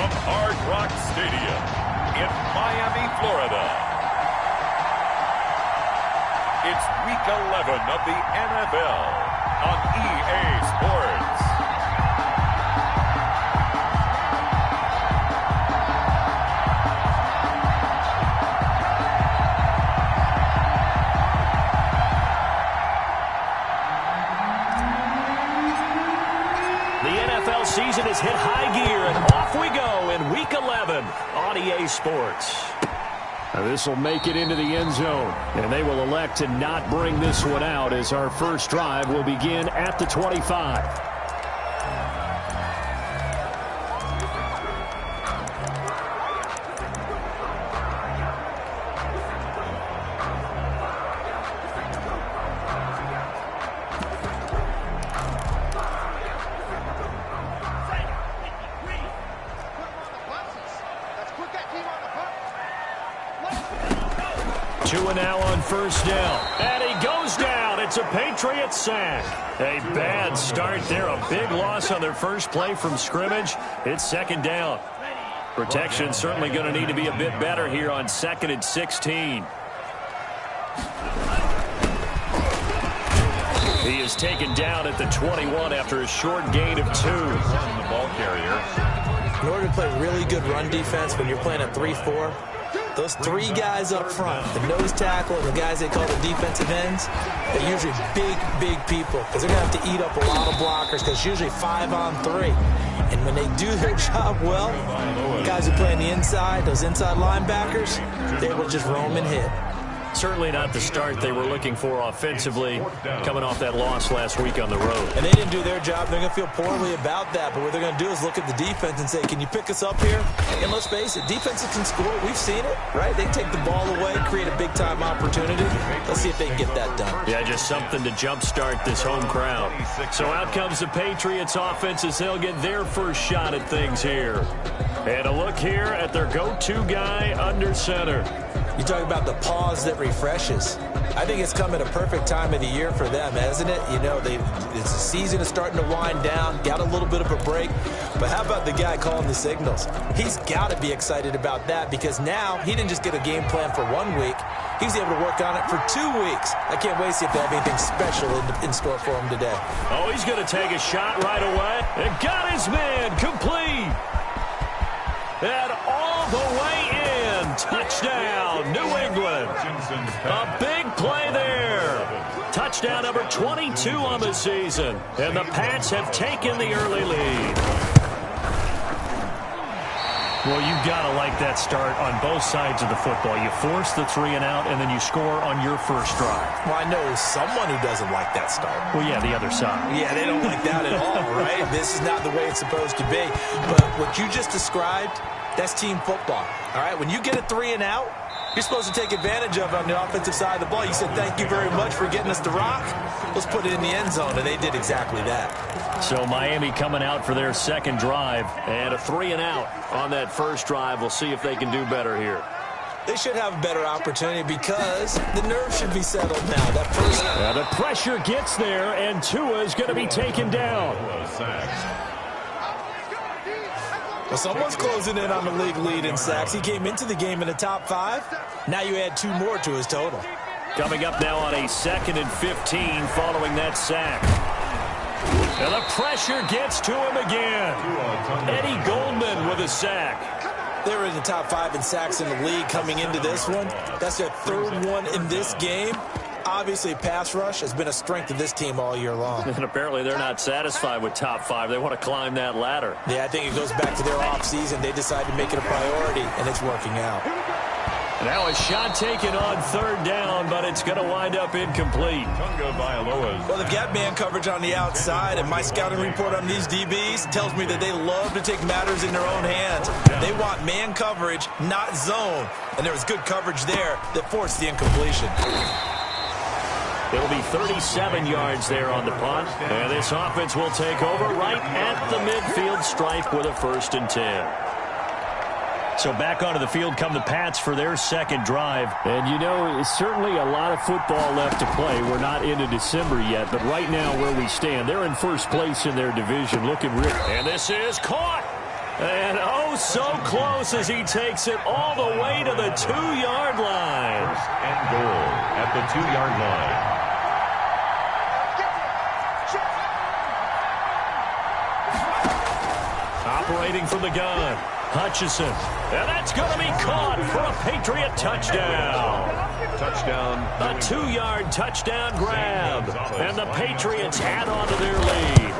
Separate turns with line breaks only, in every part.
from Hard Rock Stadium in Miami, Florida. It's Week 11 of the NFL on EA Sports.
Season has hit high gear, and off we go in Week 11 on EA Sports.
This will make it into the end zone, and they will elect to not bring this one out as our first drive will begin at the 25. Two and now on first down. And he goes down. It's a Patriots sack. A bad start there. A big loss on their first play from scrimmage. It's second down. Protection certainly going to need to be a bit better here on 2nd and 16. He is taken down at the 21 after a short gain of 2.
The ball carrier. In order to play really good run defense when you're playing a 3-4, those three guys up front, the nose tackle and the guys they call the defensive ends, they're usually big people because they're going to have to eat up a lot of blockers because it's usually 5-on-3. And when they do their job well, guys who play on the inside, those inside linebackers, they will just roam and hit.
Certainly not the start they were looking for offensively, coming off that loss last week on the road.
And they didn't do their job. They're going to feel poorly about that. But what they're going to do is look at the defense and say, can you pick us up here? And let's face it, defenses can score. We've seen it, right? They take the ball away, create a big-time opportunity. Let's see if they can get that done.
Yeah, just something to jumpstart this home crowd. So out comes the Patriots offense as they'll get their first shot at things here. And a look here at their go-to guy under center.
You talk about the pause that refreshes. I think it's come at a perfect time of the year for them, hasn't it? You know, it's a season is starting to wind down, got a little bit of a break. But how about the guy calling the signals? He's got to be excited about that because now he didn't just get a game plan for 1 week. He was able to work on it for 2 weeks. I can't wait to see if they have anything special in store for him today.
Oh, he's going to take a shot right away. And got his man complete. And all the way in. Touchdown, New England. A big play there. Touchdown number 22 on the season. And the Pats have taken the early lead. Well, you've got to like that start on both sides of the football. You force the 3-and-out, and then you score on your first drive.
Well, I know someone who doesn't like that start.
Well, yeah, the other side.
Yeah, they don't like that at all, right? This is not the way it's supposed to be. But what you just described, that's team football, all right? When you get a 3-and-out, you're supposed to take advantage of it on the offensive side of the ball. You said, thank you very much for getting us the rock. Let's put it in the end zone, and they did exactly that.
So Miami coming out for their second drive, and a 3-and-out on that first drive. We'll see if they can do better here.
They should have a better opportunity because the nerves should be settled now. That first...
the pressure gets there, and Tua is going to be taken down.
Well, someone's closing in on the league lead in sacks. He came into the game in the top 5. Now you add 2 more to his total.
Coming up now on a 2nd and 15 following that sack. And the pressure gets to him again. Eddie Goldman with a sack.
They were in the top 5 in sacks in the league coming into this one. That's their 3rd one in this game. Obviously, pass rush has been a strength of this team all year long.
And apparently they're not satisfied with top 5. They want to climb that ladder.
Yeah, I think it goes back to their offseason. They decided to make it a priority, and it's working out.
Now a shot taken on 3rd down, but it's going to wind up incomplete.
Well, they've got man coverage on the outside, and my scouting report on these DBs tells me that they love to take matters in their own hands. They want man coverage, not zone. And there was good coverage there that forced the incompletion.
It'll be 37 yards there on the punt. And this offense will take over right at the midfield stripe with a 1st and 10. So back onto the field come the Pats for their second drive.
And, you know, it's certainly a lot of football left to play. We're not into December yet, but right now where we stand, they're in first place in their division, looking real.
And this is caught. And oh, so close as he takes it all the way to the 2-yard line.
First and goal at the 2-yard line.
Operating from the gun, Hutchinson. And that's going to be caught for a Patriot touchdown.
Touchdown.
A 2-yard touchdown grab. And the Patriots add on to their lead.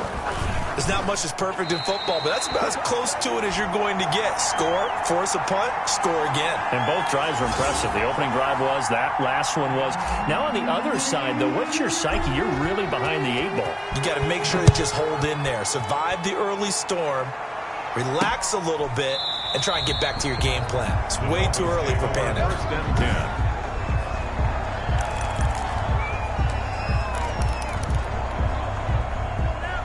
There's not much that's perfect in football, but that's about as close to it as you're going to get. Score, force a punt, score again.
And both drives were impressive. The opening drive was, that last one was. Now on the other side, though, what's your psyche? You're really behind the 8 ball.
You got to make sure to just hold in there. Survive the early storm, relax a little bit, and try and get back to your game plan. It's way too early for panic.
First and 10.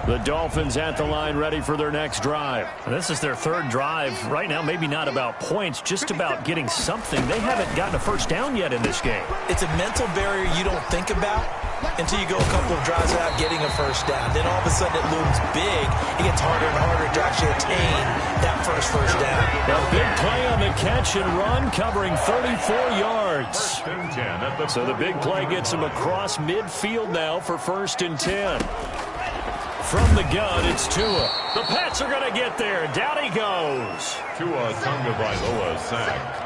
The Dolphins at the line ready for their next drive. And this is their 3rd drive. Right now, maybe not about points, just about getting something. They haven't gotten a first down yet in this game.
It's a mental barrier you don't think about until you go a couple of drives without getting a first down. Then all of a sudden it looms big. It gets harder and harder to actually attain that first down.
A big play on the catch and run, covering 34 yards. So the big play gets him across midfield now for 1st and 10. From the gun, it's Tua. The Pats are going to get there. Down he goes.
Tua Tagovailoa sacked.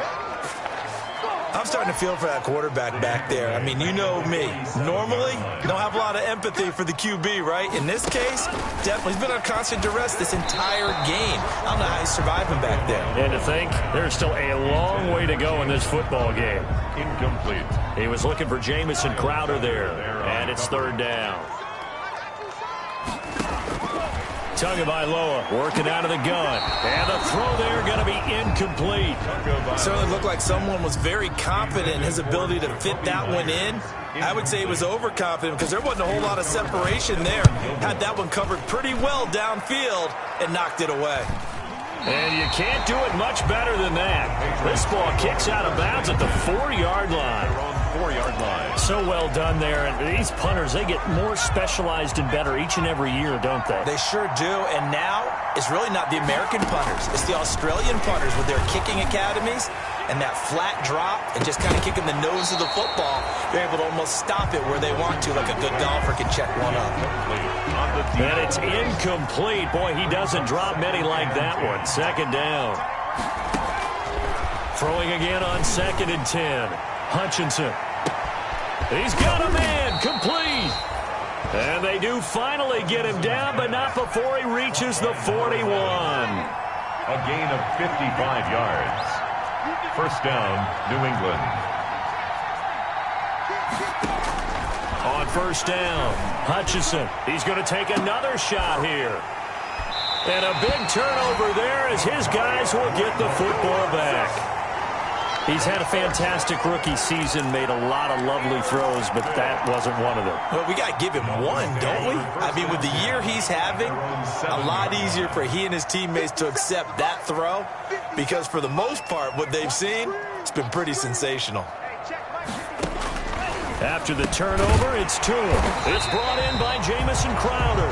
I'm starting to feel for that quarterback back there. I mean, you know me. Normally, don't have a lot of empathy for the QB, right? In this case, definitely. He's been on constant duress this entire game. I don't know how he's surviving back there.
And to think, there's still a long way to go in this football game.
Incomplete.
He was looking for Jamison Crowder there. And it's 3rd down. Tagovailoa working out of the gun. And the throw there going to be incomplete.
Certainly looked like someone was very confident in his ability to fit that one in. I would say he was overconfident because there wasn't a whole lot of separation there. Had that one covered pretty well downfield and knocked it away.
And you can't do it much better than that. This ball kicks out of bounds at the 4-yard line.
4-yard line.
So well done there. And these punters, they get more specialized and better each and every year, don't they?
They sure do. And now it's really not the American punters. It's the Australian punters with their kicking academies and that flat drop and just kind of kicking the nose of the football. They're able to almost stop it where they want to, like a good golfer can check one up.
And it's incomplete. Boy, he doesn't drop many like that one. 2nd down. Throwing again on 2nd and 10. Hutchinson. He's got a man. Complete. And they do finally get him down, but not before he reaches the 41.
A gain of 55 yards. First down, New England.
On 1st down, Hutchinson. He's going to take another shot here. And a big turnover there as his guys will get the football back. He's had a fantastic rookie season, made a lot of lovely throws, but that wasn't one of them.
Well, we got to give him one, don't we? I mean, with the year he's having, a lot easier for he and his teammates to accept that throw because for the most part, what they've seen, it's been pretty sensational.
After the turnover, it's Tua. It's brought in by Jamison Crowder.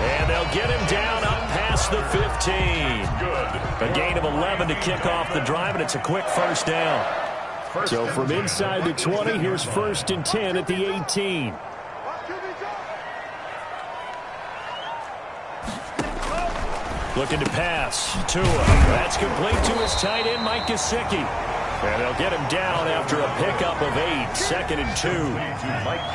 And they'll get him down up past the 15.
Good.
A gain of 11 to kick off the drive, and it's a quick 1st down. So from inside the 20, here's 1st and 10 at the 18. Looking to pass. Tua. That's complete to his tight end, Mike Gesicki. And they'll get him down after a pickup of 8. 2nd and 2.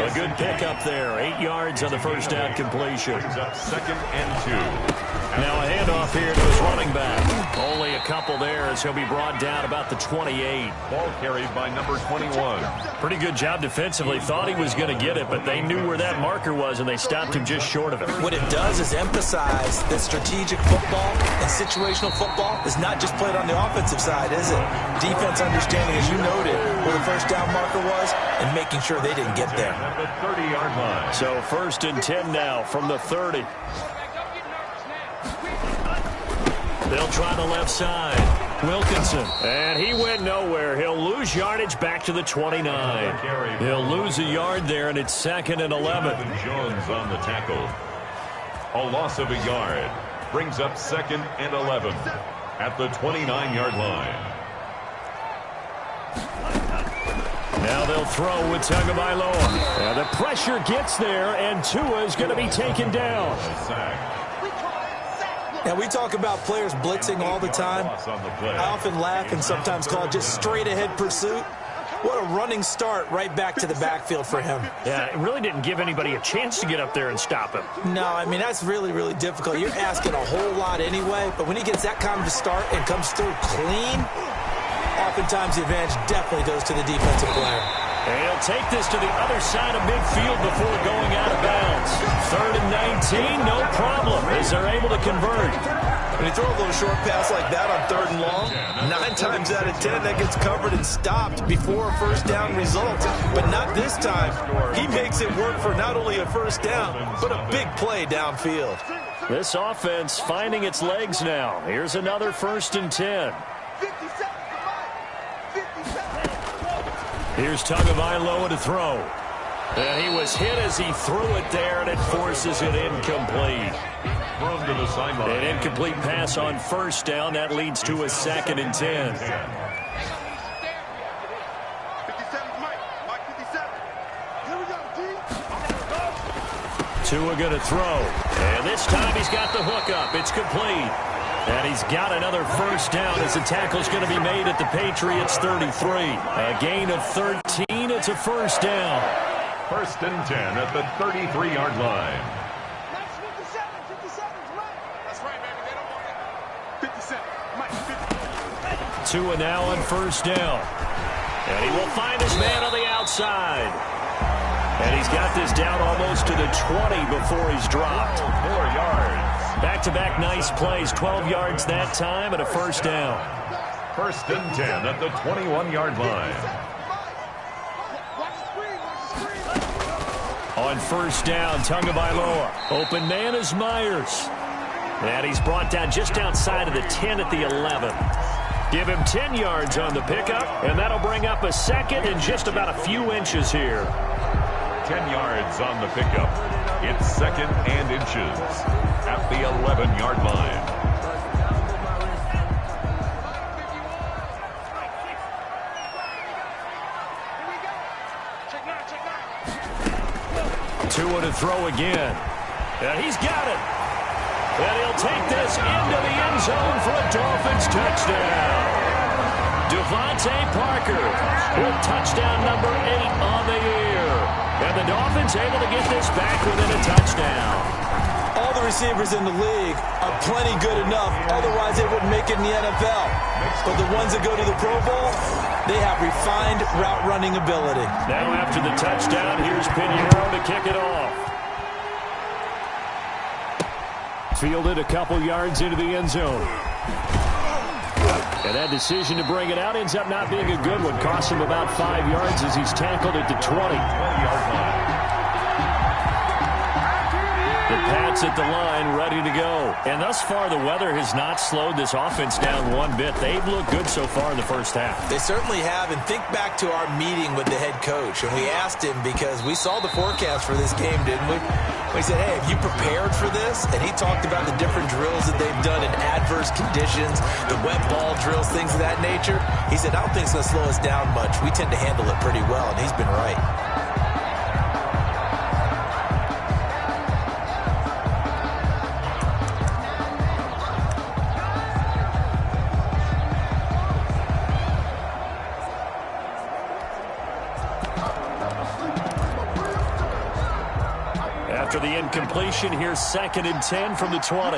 A good pickup there. 8 yards on the first down completion.
2nd and 2.
Now a handoff here to his running back. Only a couple there as he'll be brought down about the 28.
Ball carried by number 21.
Pretty good job defensively. Thought he was going to get it, but they knew where that marker was, and they stopped him just short of it.
What it does is emphasize that strategic football and situational football is not just played on the offensive side, is it? Defense understanding, as you noted, where the first down marker was and making sure they didn't get there.
At the 30-yard line.
So 1st and 10 now from the 30. They'll try the left side. Wilkinson. And he went nowhere. He'll lose yardage back to the 29. He'll lose a yard there, and it's 2nd and 11.
Jones on the tackle. A loss of a yard. brings up 2nd and 11 at the 29-yard line.
Now they'll throw with Tagovailoa. And the pressure gets there, and Tua is going to be taken down.
Now, we talk about players blitzing all the time. I often laugh and sometimes call it just straight-ahead pursuit. What a running start right back to the backfield for him.
Yeah, it really didn't give anybody a chance to get up there and stop him.
No, I mean, that's really, really difficult. You're asking a whole lot anyway, but when he gets that kind of a start and comes through clean, oftentimes the advantage definitely goes to the defensive player.
And he'll take this to the other side of midfield before going out of bounds. 3rd and 19, no problem, as they're able to convert.
When you throw a little short pass like that on 3rd and long, 9 times out of 10 that gets covered and stopped before a first down results. But not this time. He makes it work for not only a first down, but a big play downfield.
This offense finding its legs now. Here's another 1st and 10. Here's Tagovailoa to throw. And he was hit as he threw it there, and it forces it incomplete.
Thrown to the sideline.
An incomplete pass on 1st down. That leads to a 2nd and 10. Tua going to throw. And this time he's got the hook up. It's complete. And he's got another 1st down as the tackle's going to be made at the Patriots' 33. A gain of 13. It's a 1st down.
1st and 10 at the 33-yard line.
Tua now on 1st down. And he will find his man on the outside. And he's got this down almost to the 20 before he's dropped.
4 yards.
Back-to-back nice plays, 12 yards that time and a 1st down.
1st and 10 at the 21-yard line.
On 1st down, Tagovailoa. Open man is Myers. And he's brought down just outside of the 10 at the 11. Give him 10 yards on the pickup, and that'll bring up a 2nd and just about a few inches here.
10 yards on the pickup. It's 2nd and inches at the 11-yard line.
Tua to throw again. And he's got it. And he'll take this into the end zone for a Dolphins touchdown. Devontae Parker with touchdown number 8 on the year. And the Dolphins able to get this back within a touchdown.
All the receivers in the league are plenty good enough. Otherwise, they wouldn't make it in the NFL. But the ones that go to the Pro Bowl, they have refined route running ability.
Now after the touchdown, here's Pinheiro to kick it off. Fielded a couple yards into the end zone. And that decision to bring it out ends up not being a good one. Costs him about 5 yards as he's tackled at the 20-yard line. The Pats at the line, ready to go. And thus far, the weather has not slowed this offense down one bit. They've looked good so far in the first half.
They certainly have. And think back to our meeting with the head coach. And we asked him, because we saw the forecast for this game, didn't we? We said, hey, have you prepared for this? And he talked about the different drills that they've done in adverse conditions, the wet ball drills, things of that nature. He said, I don't think it's going to slow us down much. We tend to handle it pretty well, and he's been right.
After the incompletion, here's 2nd and 10 from the 20.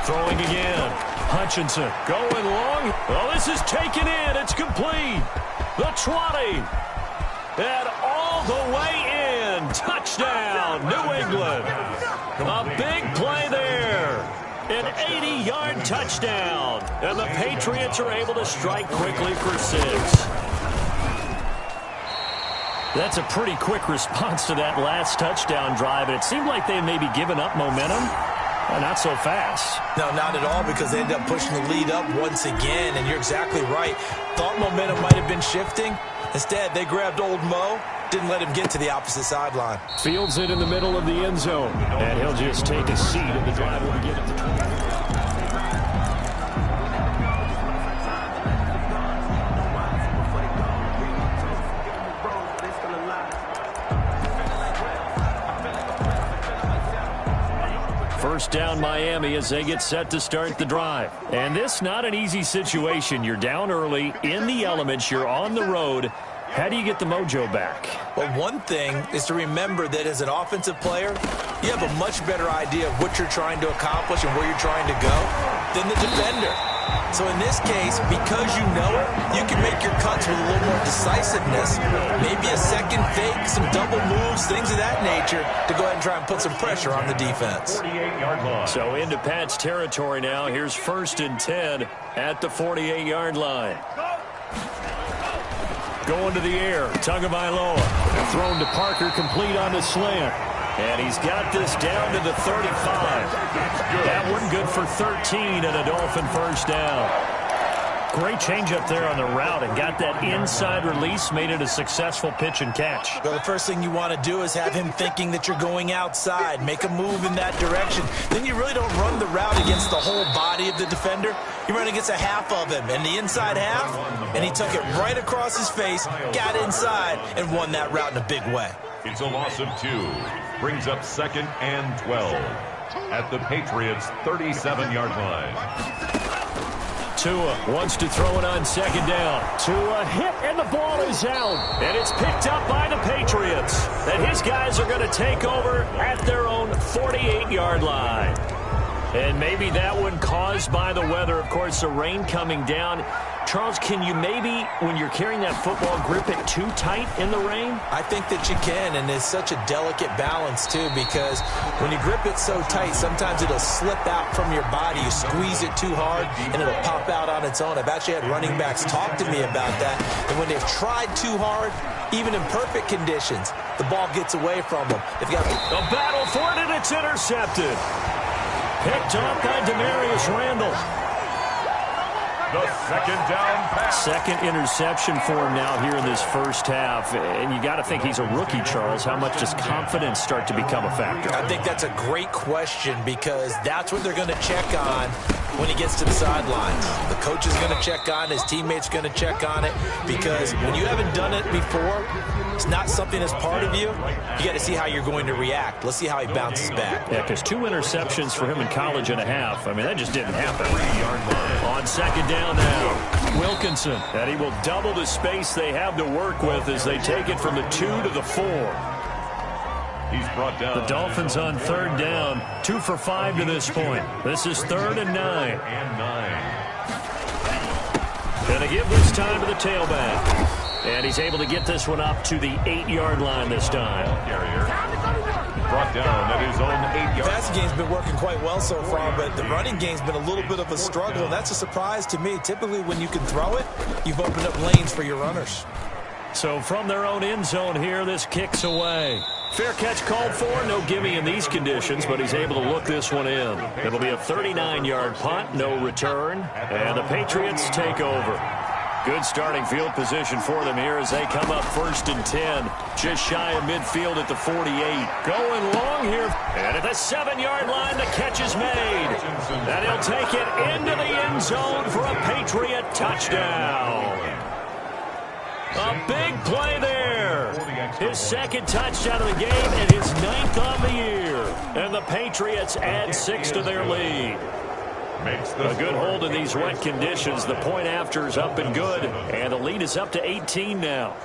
Throwing again. Hutchinson going long. Well, this is taken in. It's complete. The 20. And all the way in. Touchdown, New England. A big play there. An 80-yard touchdown. And the Patriots are able to strike quickly for 6. That's a pretty quick response to that last touchdown drive. And it seemed like they maybe given up momentum. Well, not so fast.
No, not at all, because they ended up pushing the lead up once again. And you're exactly right. Thought momentum might have been shifting. Instead, they grabbed old Mo, didn't let him get to the opposite sideline.
Fields it in the middle of the end zone. And he'll just take a seat, and the drive will begin at the 20. First down Miami as they get set to start the drive. And this not an easy situation. You're down early, in the elements, you're on the road. How do you get the mojo back?
Well, one thing is to remember that as an offensive player, you have a much better idea of what you're trying to accomplish and where you're trying to go than the defender. So in this case, because you know it, you can make your cuts with a little more decisiveness, maybe a second fake, some double moves, things of that nature, to go ahead and try and put some pressure on the defense.
48-yard line.
So into Pat's territory now. Here's 1st and 10 at the 48-yard line. Going to the air, Tagovailoa. Thrown to Parker, complete on the slant. And he's got this down to the 35. That one good for 13 and a Dolphin first down. Great change up there on the route and got that inside release, made it a successful pitch and catch.
Well, the first thing you want to do is have him thinking that you're going outside, make a move in that direction. Then you really don't run the route against the whole body of the defender. You run against a half of him, and the inside half, and he took it right across his face, got inside, and won that route in a big way.
It's a loss of 2. Brings up 2nd and 12 at the Patriots' 37-yard line.
Tua wants to throw it on 2nd down. Tua hit, and the ball is out. And it's picked up by the Patriots. And his guys are going to take over at their own 48-yard line. And maybe that one caused by the weather. Of course, the rain coming down. Charles, can you maybe, when you're carrying that football, grip it too tight in the rain?
I think that you can, and it's such a delicate balance, too, because when you grip it so tight, sometimes it'll slip out from your body. You squeeze it too hard, and it'll pop out on its own. I've actually had running backs talk to me about that, and when they've tried too hard, even in perfect conditions, the ball gets away from them. They've got
a battle for it, and it's intercepted. Picked up by Demarius Randall.
The 2nd down pass.
Second interception for him now here in this first half. And you got to think he's a rookie, Charles. How much does confidence start to become a factor?
I think that's a great question because that's what they're going to check on when he gets to the sidelines. The coach is going to check on it. His teammates going to check on it because when you haven't done it before, it's not something that's part of you. You got to see how you're going to react. Let's see how he bounces back.
Yeah, because 2 interceptions for him in college and a half. I mean, that just didn't happen. On 2nd down now, Wilkinson. And he will double the space they have to work with as they take it from the 2 to the 4.
He's brought down.
The Dolphins on 3rd down, 2 for 5 to this point. This is 3rd and 9. Gonna give this time to the tailback. And he's able to get this one up to the 8-yard line this time.
Brought down at his own 8-yard.
The passing game's been working quite well so far, but the running game's been a little bit of a struggle, and that's a surprise to me. Typically, when you can throw it, you've opened up lanes for your runners.
So from their own end zone here, this kicks away. Fair catch called for. No gimme in these conditions, but he's able to look this one in. It'll be a 39-yard punt, no return, and the Patriots take over. Good starting field position for them here as they come up 1st and 10. Just shy of midfield at the 48. Going long here. And at the 7-yard line, the catch is made. And he'll take it into the end zone for a Patriot touchdown. A big play there. His 2nd touchdown of the game and his 9th on the year. And the Patriots add 6 to their lead. A good hold in these wet conditions. The point after is up and good. And the lead is up to 18 now.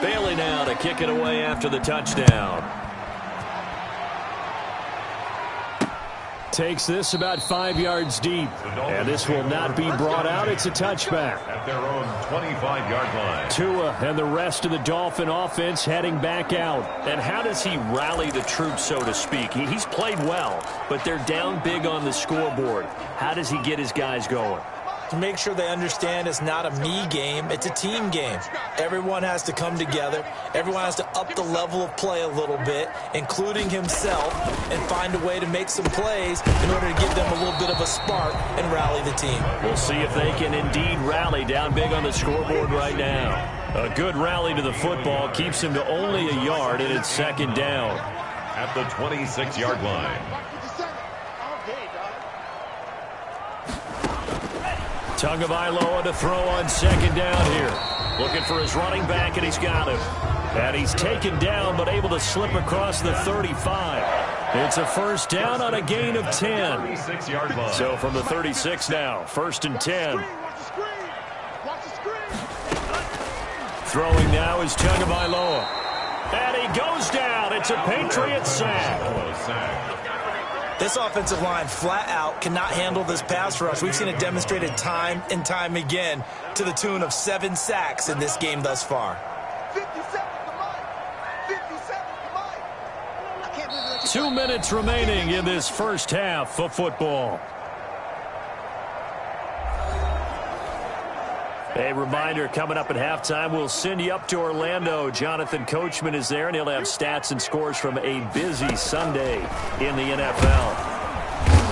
Bailey now to kick it away after the touchdown. takes this about 5 yards deep. And this will not be brought out. It's a touchback.
At their own 25-yard line.
Tua and the rest of the Dolphin offense heading back out.
And how does he rally the troops, so to speak? He's played well, but they're down big on the scoreboard. How does he get his guys going?
To make sure they understand it's not a me game, it's a team game. Everyone has to come together. Everyone has to up the level of play a little bit, including himself, and find a way to make some plays in order to give them a little bit of a spark and rally the team.
We'll see if they can indeed rally down big on the scoreboard right now. A good rally to the football keeps him to only a yard, and it's second down.
At the 26-yard line.
Tagovailoa to throw on second down here. Looking for his running back, and he's got him. And he's taken down, but able to slip across the 35. It's a first down on a gain of 10.
36-yard line.
So from the 36 now, 1st and 10. Throwing now is Tagovailoa. And he goes down. It's a Patriots sack.
This offensive line flat out cannot handle this pass rush. We've seen it demonstrated time and time again to the tune of 7 sacks in this game thus far.
2 minutes remaining in this first half of football. A reminder, coming up at halftime, we'll send you up to Orlando. Jonathan Coachman is there, and he'll have stats and scores from a busy Sunday in the NFL.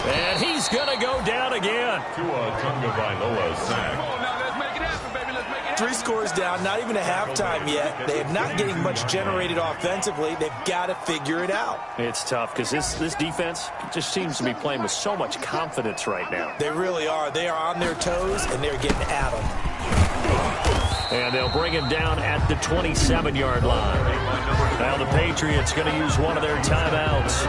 And he's going to go down again.
Tua Tagovailoa sack.
3 scores down, not even a halftime yet. They are not getting much generated offensively. They've got to figure it out.
It's tough because this defense just seems to be playing with so much confidence right now.
They really are. They are on their toes, and they're getting at them.
And they'll bring him down at the 27-yard line. Now the Patriots going to use one of their timeouts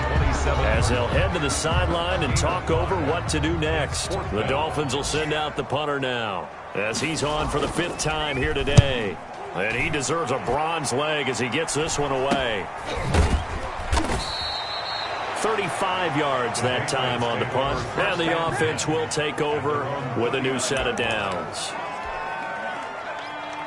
as they'll head to the sideline and talk over what to do next. The Dolphins will send out the punter now as he's on for the 5th time here today. And he deserves a bronze leg as he gets this one away. 35 yards that time on the punt. And the offense will take over with a new set of downs.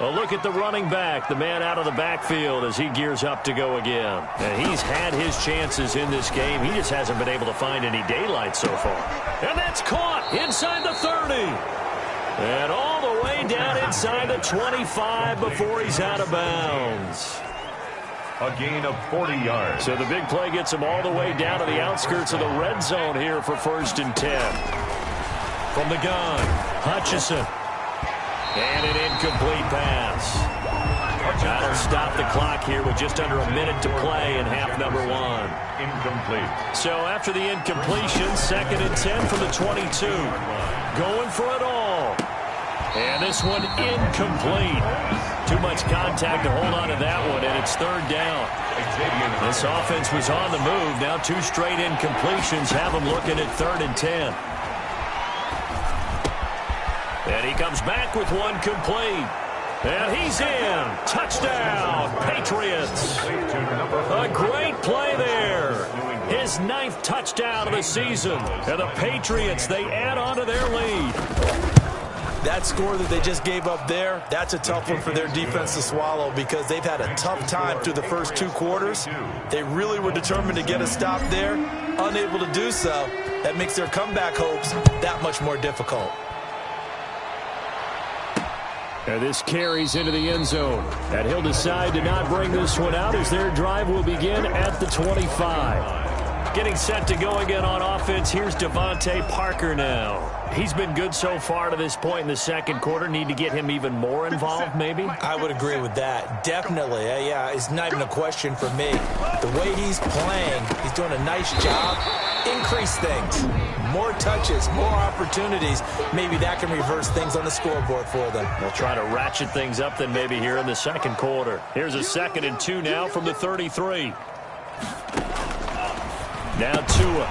A look at the running back, the man out of the backfield as he gears up to go again. And he's had his chances in this game. He just hasn't been able to find any daylight so far. And that's caught inside the 30. And all the way down inside the 25 before he's out of bounds.
A gain of 40 yards.
So the big play gets him all the way down to the outskirts of the red zone here for 1st and 10. From the gun, Hutchinson. And an incomplete pass. That'll stop the clock here with just under a minute to play in half number 1.
Incomplete.
So after the incompletion, 2nd and 10 from the 22. Going for it all. And this one incomplete. Too much contact to hold on to that one, and it's 3rd down. This offense was on the move. Now 2 straight incompletions have them looking at 3rd and 10. And he comes back with one complete. And he's in. Touchdown, Patriots. A great play there. His 9th touchdown of the season. And the Patriots, they add on to their lead.
That score that they just gave up there, that's a tough one for their defense to swallow because they've had a tough time through the first 2 quarters. They really were determined to get a stop there. Unable to do so. That makes their comeback hopes that much more difficult.
And this carries into the end zone. And he'll decide to not bring this one out as their drive will begin at the 25. Getting set to go again on offense. Here's Devontae Parker now. He's been good so far to this point in the 2nd quarter. Need to get him even more involved, maybe?
I would agree with that. Definitely. Yeah, it's not even a question for me. The way he's playing, he's doing a nice job. Increase things. More touches, more opportunities. Maybe that can reverse things on the scoreboard for them.
They'll try to ratchet things up then maybe here in the 2nd quarter. Here's a 2nd and 2 now from the 33. Now Tua.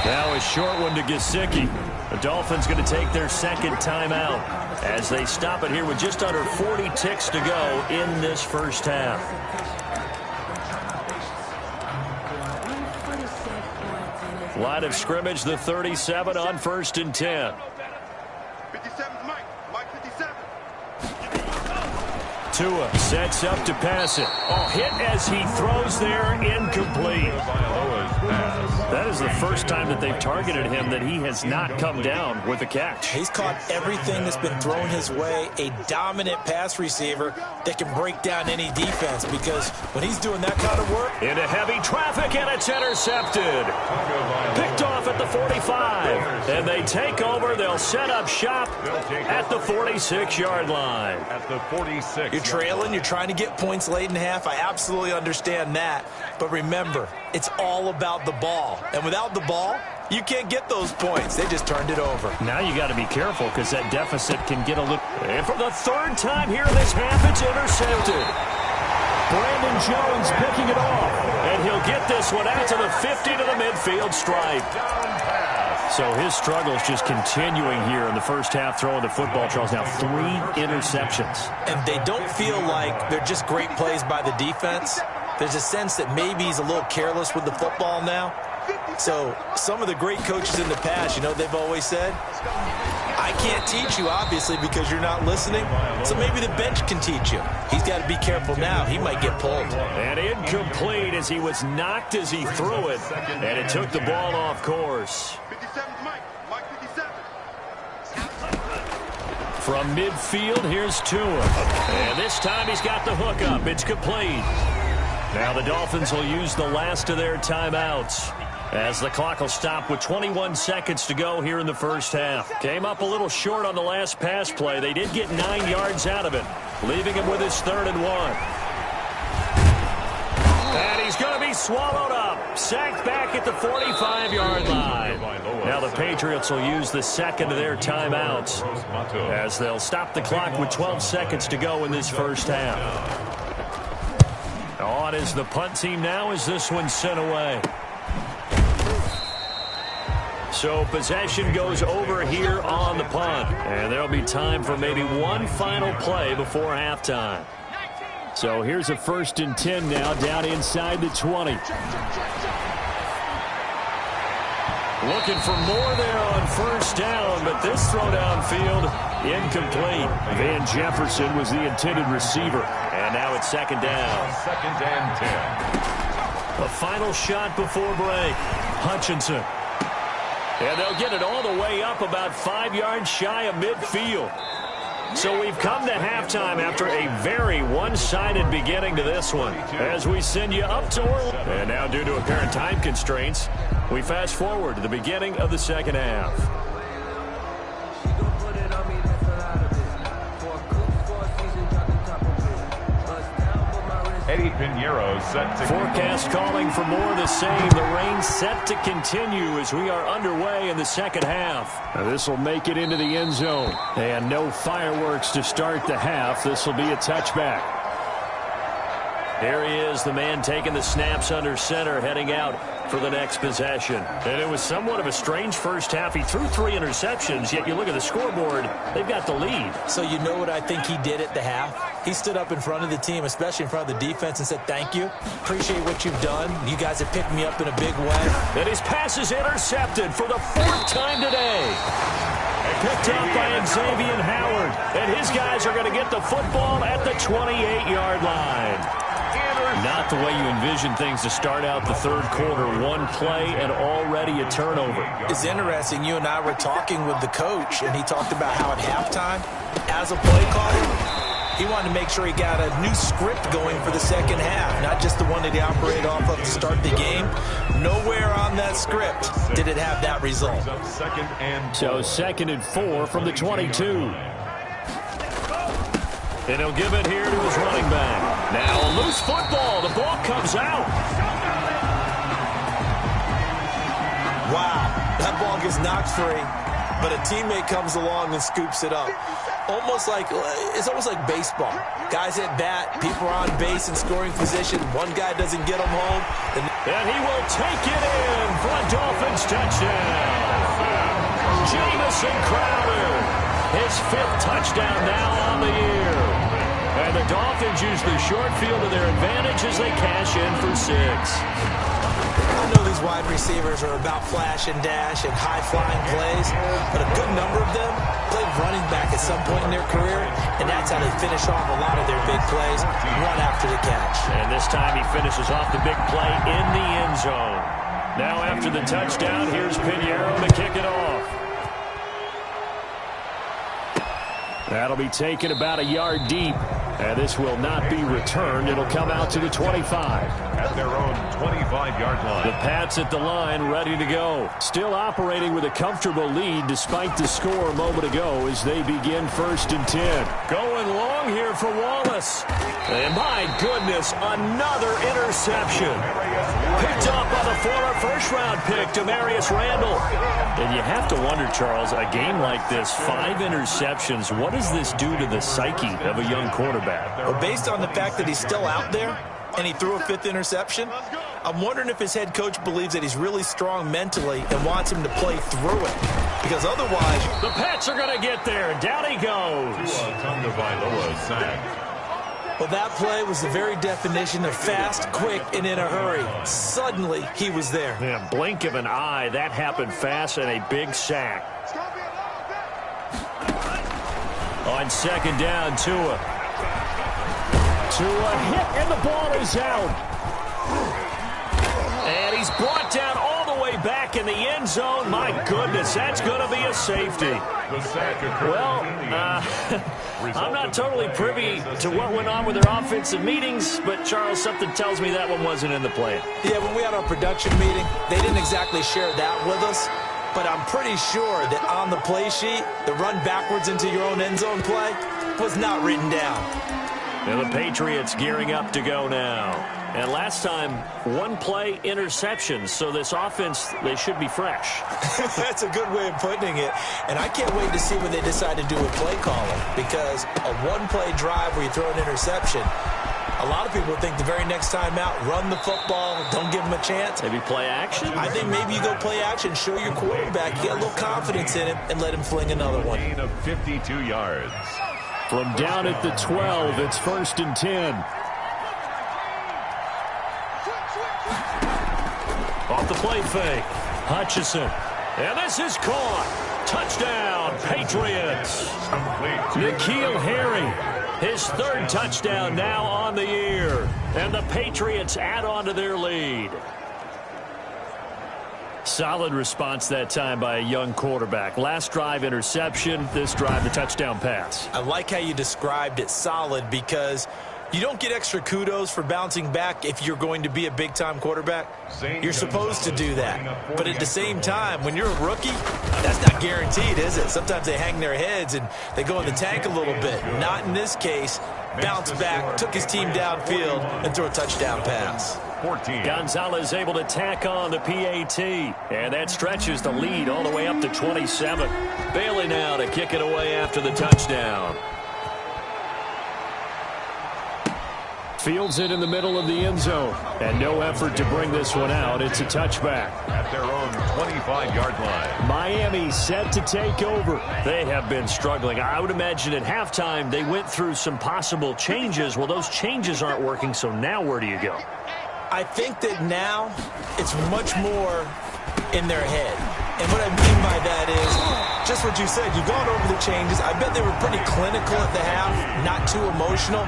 Now a short one to Gesicki. The Dolphins going to take their 2nd timeout as they stop it here with just under 40 ticks to go in this first half. Line of scrimmage, the 37 on 1st and 10.
57, Mike 57.
Tua sets up to pass it. Oh, hit as he throws there, incomplete. That is the first time that they've targeted him that he has not come down with a catch.
He's caught everything that's been thrown his way. A dominant pass receiver that can break down any defense, because when he's doing that kind of work.
Into heavy traffic, and it's intercepted. Picked off at the 45. And they take over. They'll set up shop at the 46-yard line.
At the 46.
You're trailing. You're trying to get points late in half. I absolutely understand that. But remember, it's all about the ball. And without the ball, you can't get those points. They just turned it over.
Now you got to be careful, because that deficit can get a little. And for the third time here this half, it's intercepted. Brandon Jones picking it off. And he'll get this one out to the 50 to the midfield stripe. So his struggles just continuing here in the first half, throwing the football. Charles, now 3 interceptions.
And they don't feel like they're just great plays by the defense. There's a sense that maybe he's a little careless with the football now. So some of the great coaches in the past, you know, they've always said, I can't teach you, obviously, because you're not listening. So maybe the bench can teach you. He's got to be careful now. He might get pulled.
And incomplete as he was knocked as he threw it. And it took the ball off course.
57, Mike 57.
From midfield, here's Tua. And this time he's got the hook up. It's complete. Now the Dolphins will use the last of their timeouts, as the clock will stop with 21 seconds to go here in the first half. Came up a little short on the last pass play. They did get 9 yards out of it, leaving him with his 3rd and 1. And he's going to be swallowed up. Sacked back at the 45-yard line. Now the Patriots will use the second of their timeouts, as they'll stop the clock with 12 seconds to go in this first half. On is the punt team now as this one's sent away. So possession goes over here on the punt. And there'll be time for maybe one final play before halftime. So here's a 1st and 10 now, down inside the 20. Looking for more there on 1st down, but this throw downfield, incomplete. Van Jefferson was the intended receiver. And now it's 2nd down.
2nd and 10.
A final shot before break. Hutchinson. And they'll get it all the way up about 5 yards shy of midfield. So we've come to halftime after a very one-sided beginning to this one, as we send you up to Orlando. And now, due to apparent time constraints, we fast forward to the beginning of the second half.
Eddie Pinheiro set to
Forecast calling for more of the same. The rain set to continue as we are underway in the second half. This will make it into the end zone. And no fireworks to start the half. This will be a touchback. There he is, the man taking the snaps under center, heading out for the next possession. And it was somewhat of a strange first half. He threw 3 interceptions, yet you look at the scoreboard, they've got the lead.
So you know what I think he did at the half? He stood up in front of the team, especially in front of the defense, and said, thank you. Appreciate what you've done. You guys have picked me up in a big way.
And his pass is intercepted for the 4th time today. Picked up by Xavier Howard. And his guys are going to get the football at the 28-yard line. Not the way you envision things to start out the third quarter. One play and already a turnover.
It's interesting. You and I were talking with the coach, and he talked about how at halftime, as a play caller, he wanted to make sure he got a new script going for the second half, not just the one that he operated off of to start the game. Nowhere on that script did it have that result.
So 2nd and 4 from the 22. And he'll give it here to his running back. Now a loose football. The ball comes out.
Wow, that ball gets knocked free, but a teammate comes along and scoops it up. It's almost like baseball. Guys at bat, people are on base in scoring position. One guy doesn't get them home.
And he will take it in for a Dolphins touchdown. Jamison Crowder, his 5th touchdown now on the year. And the Dolphins use the short field to their advantage as they cash in for 6.
I know these wide receivers are about flash and dash and high-flying plays, but a good number of them played running back at some point in their career, and that's how they finish off a lot of their big plays, run after the catch.
And this time he finishes off the big play in the end zone. Now after the touchdown, here's Pinheiro to kick it off. That'll be taken about a yard deep. And this will not be returned. It'll come out to the 25.
At their own 25-yard line.
The Pats at the line, ready to go. Still operating with a comfortable lead despite the score a moment ago as they begin 1st and 10. Going long here for Wallace. And my goodness, another interception. Picked up by the former first-round pick, Demarius Randall. And you have to wonder, Charles, a game like this, 5 interceptions, what does this do to the psyche of a young quarterback?
Well, based on the fact that he's still out there and he threw a 5th interception, I'm wondering if his head coach believes that he's really strong mentally and wants him to play through it. Because otherwise...
The Pats are going to get there. Down he goes.
Well, that play was the very definition of fast, quick, and in a hurry. Suddenly, he was there.
Yeah, blink of an eye. That happened fast and a big sack. On 2nd down, Tua. Tua hit, and the ball is out. And he's brought down all the way back in the end zone. My goodness, that's going to be a safety. Well, I'm not totally privy to what went on with their offensive meetings, but, Charles, something tells me that one wasn't in the plan.
Yeah, when we had our production meeting, they didn't exactly share that with us. But I'm pretty sure that on the play sheet, the run backwards into your own end zone play was not written down.
And the Patriots gearing up to go now. And last time, 1 play interceptions. So this offense, they should be fresh.
That's a good way of putting it. And I can't wait to see what they decide to do with play calling. Because a 1-play drive where you throw an interception, a lot of people think the very next time out, run the football, don't give them a chance.
Maybe play action?
I think maybe you go play action, show your quarterback, you get a little confidence in him, and let him fling another one.
Gain of 52 yards.
From down at the 12, it's 1st and 10. Off the play fake, Hutchison. And this is caught. Touchdown, Patriots. N'Keal Harry, his 3rd touchdown now on the year. And the Patriots add on to their lead. Solid response that time by a young quarterback. Last drive, interception. This drive, the touchdown pass.
I like how you described it, solid, because you don't get extra kudos for bouncing back if you're going to be a big-time quarterback. You're supposed to do that. But at the same time, when you're a rookie, that's not guaranteed, is it? Sometimes they hang their heads and they go in the tank a little bit. Not in this case. Bounced back, took his team downfield, and threw a touchdown pass.
14.
Gonzalez able to tack on the PAT. And that stretches the lead all the way up to 27. Bailey now to kick it away after the touchdown. Fields it in the middle of the end zone. And no effort to bring this one out. It's a touchback.
At their own 25-yard line.
Miami set to take over. They have been struggling. I would imagine at halftime they went through some possible changes. Well, those changes aren't working, so now where do you go?
I think that now it's much more in their head. And what I mean by that is just what you said. You've gone over the changes. I bet they were pretty clinical at the half, not too emotional.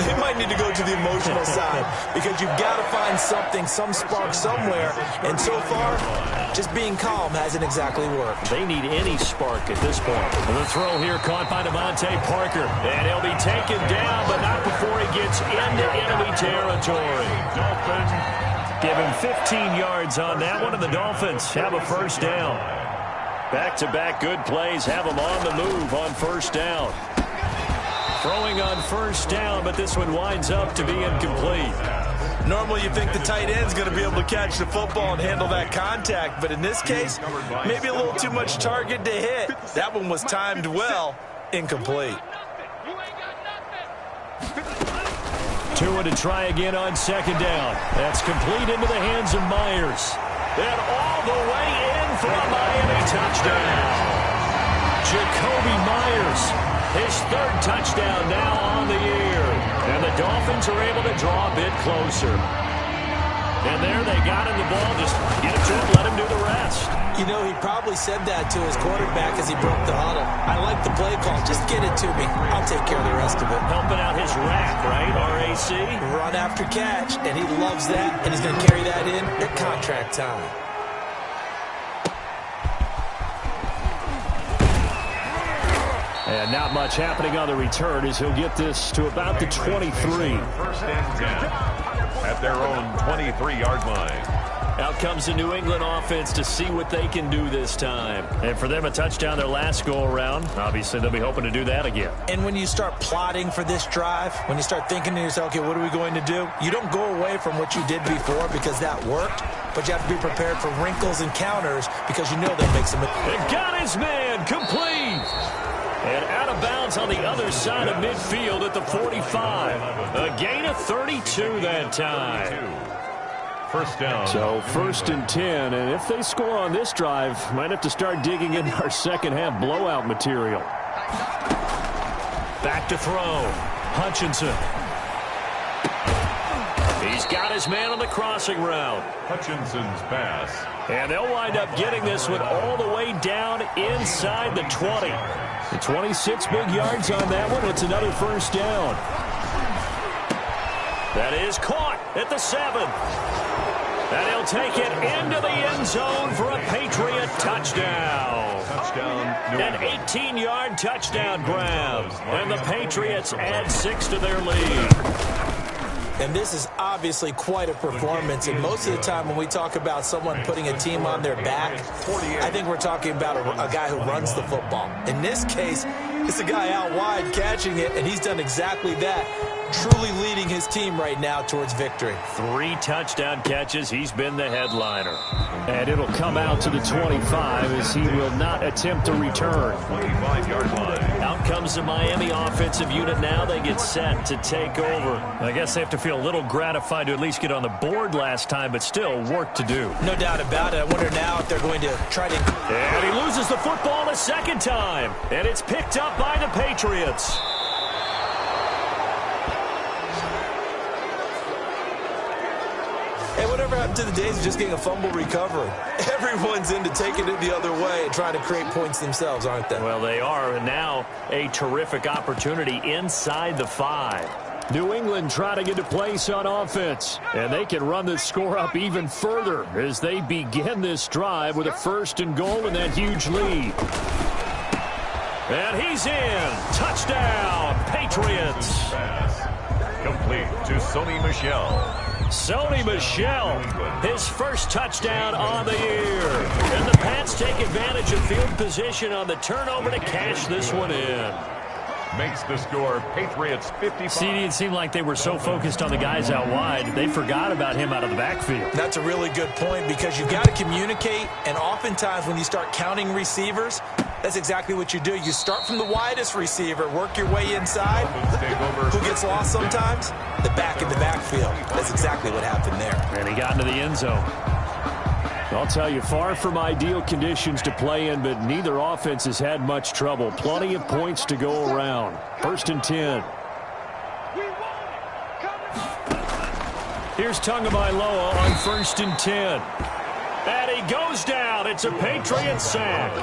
They might need to go to the emotional side because you've got to find something, some spark somewhere. And so far, just being calm hasn't exactly worked.
They need any spark at this point. The throw here caught by Devontae Parker. And he'll be taken down, but not before he gets into enemy territory. Give him 15 yards on that one, and the Dolphins have a 1st down. Back-to-back good plays have them on the move on 1st down. Throwing on 1st down, but this one winds up to be incomplete.
Normally you think the tight end's going to be able to catch the football and handle that contact, but in this case, maybe a little too much target to hit. That one was timed well, incomplete.
Tua to try again on 2nd down. That's complete into the hands of Myers. And all the way in for a Miami touchdown. Jacoby Myers, his 3rd touchdown now on the year. And the Dolphins are able to draw a bit closer.
And there they got him the ball. Just get it to him, let him do the rest.
You know, he probably said that to his quarterback as he broke the huddle. I like the play call. Just get it to me. I'll take care of the rest of it.
Helping out his rack, right? RAC.
Run after catch, and he loves that, and he's going to carry that in at contract time.
And not much happening on the return as he'll get this to about the 23.
First and 10 at their own 23-yard line.
Out comes the New England offense to see what they can do this time. And for them, a touchdown their last go-around. Obviously, they'll be hoping to do that again.
And when you start plotting for this drive, when you start thinking to yourself, okay, what are we going to do? You don't go away from what you did before because that worked, but you have to be prepared for wrinkles and counters because you know they'll make some...
And got his man complete. And out of bounds on the other side of midfield at the 45. A gain of 32 that time.
First down.
So first and 10, and if they score on this drive, might have to start digging into our second half blowout material. Back to throw. Hutchinson. He's got his man on the crossing route.
Hutchinson's pass.
And they'll wind up getting this one all the way down inside the 20. The 26 big yards on that one. It's another first down. That is caught at the 7. And he'll take it into the end zone for a Patriot touchdown. An 18-yard touchdown grab. And the Patriots add 6 to their lead.
And this is obviously quite a performance. And most of the time when we talk about someone putting a team on their back, I think we're talking about a guy who runs the football. In this case, it's a guy out wide catching it, and he's done exactly that, truly leading his team right now towards victory.
3 touchdown catches. He's been the headliner. And it'll come out to the 25 as he will not attempt to return.
25-yard line.
Out comes the Miami offensive unit now. They get set to take over. I guess they have to feel a little gratified to at least get on the board last time, but still work to do.
No doubt about it. I wonder now if they're going to try to...
And he loses the football a second time. And it's picked up by the Patriots.
Hey, whatever happened to the days of just getting a fumble recovery? Everyone's into taking it the other way and trying to create points themselves, aren't they?
Well, they are, and now a terrific opportunity inside the 5. New England trying to get a place on offense, and they can run the score up even further as they begin this drive with a 1st and goal and that huge lead. And he's in. Touchdown, Patriots.
Complete to Sony Michel.
Sony Michel, his first touchdown on the year. And the Pats take advantage of field position on the turnover to cash this one in.
Makes the score Patriots 55.
See, it seemed like they were so focused on the guys out wide, they forgot about him out of the backfield.
That's a really good point because you've got to communicate, and oftentimes when you start counting receivers, that's exactly what you do. You start from the widest receiver, work your way inside. Who gets lost sometimes? The back in the backfield. That's exactly what happened there.
And he got into the end zone. I'll tell you, far from ideal conditions to play in, but neither offense has had much trouble. Plenty of points to go around. 1st and 10. Here's Tagovailoa on 1st and 10. And he goes down. It's a Patriot sack.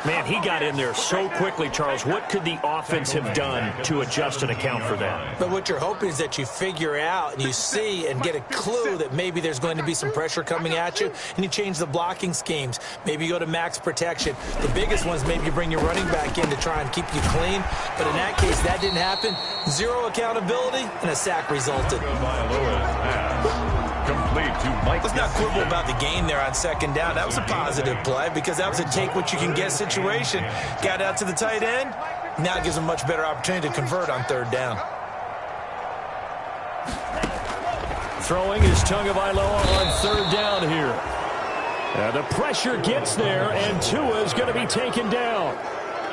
Man, he got in there so quickly, Charles. What could the offense have done to adjust and account for that?
But what you're hoping is that you figure out and you see and get a clue that maybe there's going to be some pressure coming at you, and you change the blocking schemes. Maybe you go to max protection. The biggest ones, maybe you bring your running back in to try and keep you clean. But in that case, that didn't happen. 0 accountability, and a sack resulted.
Complete to Mike.
Let's not quibble about the gain there on 2nd down. That was a positive play because that was a take-what-you-can-get situation. Got out to the tight end. Now it gives them a much better opportunity to convert on 3rd down.
Throwing is Tagovailoa on 3rd down here. The pressure gets there, and Tua is going to be taken down.